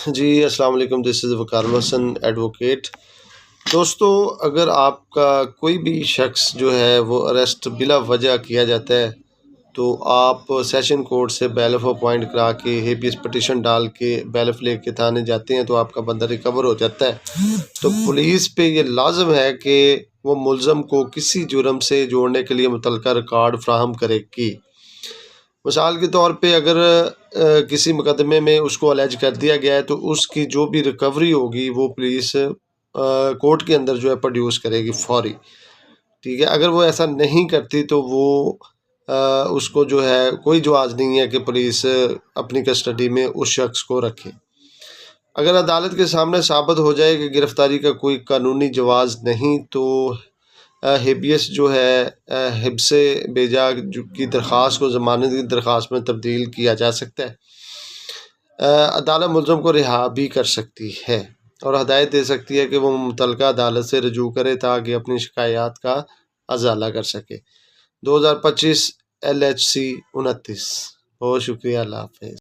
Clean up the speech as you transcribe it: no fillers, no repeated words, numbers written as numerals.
جی السلام علیکم، دس از وقار الحسن ایڈوکیٹ۔ دوستو، اگر آپ کا کوئی بھی شخص جو ہے وہ اریسٹ بلا وجہ کیا جاتا ہے تو آپ سیشن کورٹ سے بیل آف اپوائنٹ کرا کے ہیبیس پٹیشن ڈال کے بیل آف لے کے تھانے جاتے ہیں تو آپ کا بندہ ریکور ہو جاتا ہے۔ تو پولیس پہ یہ لازم ہے کہ وہ ملزم کو کسی جرم سے جوڑنے کے لیے متعلقہ ریکارڈ فراہم کرے گی۔ مثال کے طور پہ اگر کسی مقدمے میں اس کو الیج کر دیا گیا ہے تو اس کی جو بھی ریکوری ہوگی وہ پولیس کورٹ کے اندر جو ہے پروڈیوس کرے گی فوری، ٹھیک ہے۔ اگر وہ ایسا نہیں کرتی تو وہ اس کو جو ہے کوئی جواز نہیں ہے کہ پولیس اپنی کسٹڈی میں اس شخص کو رکھے۔ اگر عدالت کے سامنے ثابت ہو جائے کہ گرفتاری کا کوئی قانونی جواز نہیں تو ہیبیس جو ہے حبس بیجا کی درخواست کو ضمانت کی درخواست میں تبدیل کیا جا سکتا ہے۔ عدالت ملزم کو رہا بھی کر سکتی ہے اور ہدایت دے سکتی ہے کہ وہ متعلقہ عدالت سے رجوع کرے تاکہ اپنی شکایات کا ازالہ کر سکے۔ 2025 LHC 29۔ بہت شکریہ، اللہ حافظ۔